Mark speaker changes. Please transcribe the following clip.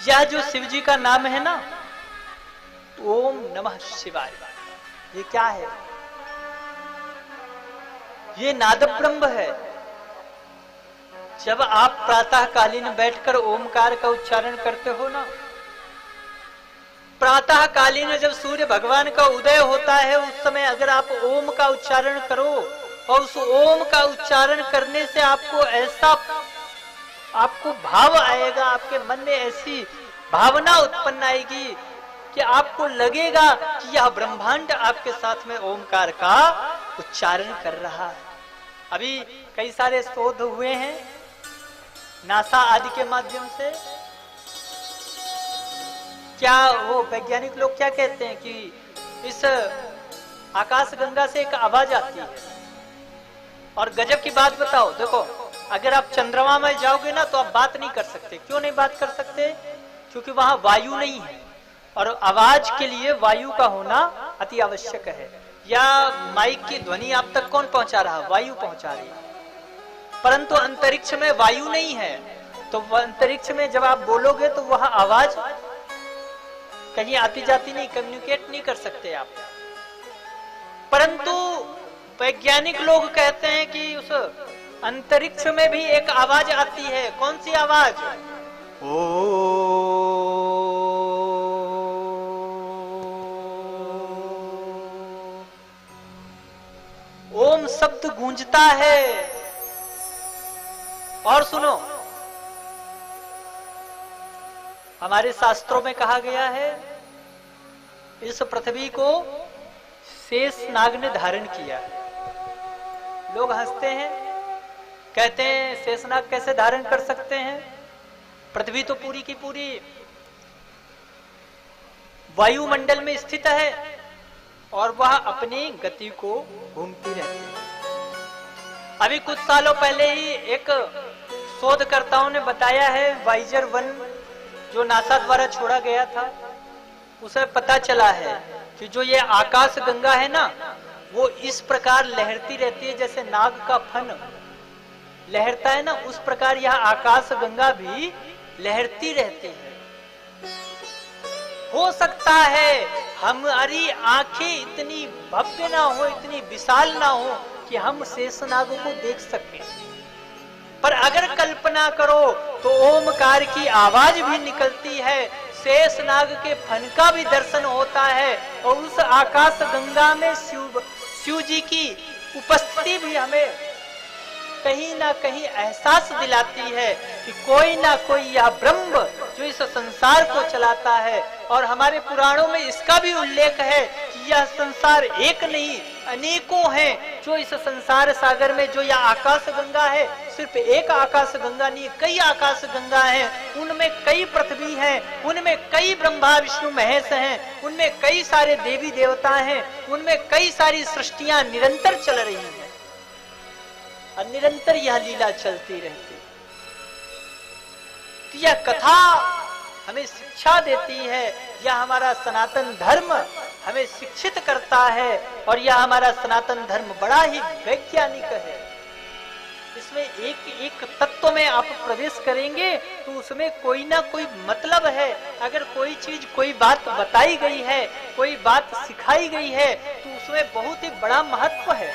Speaker 1: यह जो शिव जी का नाम है ना, ओम नमः शिवाय, ये क्या है? ये नाद ब्रह्म है। जब आप प्रातः कालीन बैठकर ओमकार का उच्चारण करते हो ना, प्रातः कालीन जब सूर्य भगवान का उदय होता है, उस समय अगर आप ओम का उच्चारण करो और उस ओम का उच्चारण करने से आपको भाव आएगा, आपके मन में ऐसी भावना उत्पन्न आएगी कि आपको लगेगा कि यह ब्रह्मांड आपके साथ में ओमकार का उच्चारण कर रहा है। अभी कई सारे शोध हुए हैं नासा आदि के माध्यम से। क्या वो वैज्ञानिक लोग क्या कहते हैं कि इस आकाश गंगा से एक आवाज आती है। और गजब की बात बताओ, देखो अगर आप चंद्रमा में जाओगे ना तो आप बात नहीं कर सकते। क्यों नहीं बात कर सकते? क्योंकि वहां वायु नहीं है और आवाज के लिए वायु का होना अति आवश्यक है। या माइक की ध्वनि आप तक कौन पहुंचा रहा? वायु पहुंचा रही है। परंतु अंतरिक्ष में वायु नहीं है, तो अंतरिक्ष में जब आप बोलोगे तो वह आवाज कहीं आती जाती नहीं, कम्युनिकेट नहीं कर सकते आप। परंतु वैज्ञानिक लोग कहते हैं कि उस अंतरिक्ष में भी एक आवाज आती है। कौन सी आवाज? ओम शब्द गूंजता है। और सुनो, हमारे शास्त्रों में कहा गया है इस पृथ्वी को शेष नाग ने धारण किया। लोग हंसते हैं, कहते हैं शेषनाग कैसे धारण कर सकते हैं? पृथ्वी तो पूरी की पूरी वायुमंडल में स्थित है और वह अपनी गति को घूमती रहती है। अभी कुछ सालों पहले ही एक शोधकर्ताओं ने बताया है, वाइजर 1 जो नासा द्वारा छोड़ा गया था, उसे पता चला है कि जो ये आकाश गंगा है ना, वो इस प्रकार लहरती रहती है जैसे नाग का फन लहरता है ना, उस प्रकार यह आकाश गंगा भी लहरती रहती है। हो सकता है हमारी आंखें इतनी भव्य ना हो, इतनी विशाल ना हो कि हम शेषनाग को देख सकें, पर अगर कल्पना करो तो ओमकार की आवाज भी निकलती है, शेषनाग के फन का भी दर्शन होता है और उस आकाश गंगा में शिव जी की उपस्थिति भी हमें कहीं ना कहीं एहसास दिलाती है कि कोई ना कोई यह ब्रह्म जो इस संसार को चलाता है। और हमारे पुराणों में इसका भी उल्लेख है कि यह संसार एक नहीं अनेकों हैं जो इस संसार सागर में, जो यह आकाश गंगा है, सिर्फ एक आकाश गंगा नहीं, कई आकाश गंगा हैं, उनमें कई पृथ्वी हैं, उनमें कई ब्रह्मा विष्णु महेश हैं, उनमें कई सारे देवी देवता हैं, उनमें कई सारी सृष्टियां निरंतर चल रही हैं और निरंतर यह लीला चलती रहती। तो यह कथा हमें शिक्षा देती है, यह हमारा सनातन धर्म हमें शिक्षित करता है और यह हमारा सनातन धर्म बड़ा ही वैज्ञानिक है। इसमें एक एक तत्व में आप प्रवेश करेंगे तो उसमें कोई ना कोई मतलब है। अगर कोई चीज, कोई बात बताई गई है, कोई बात सिखाई गई है तो उसमें बहुत ही बड़ा महत्व है।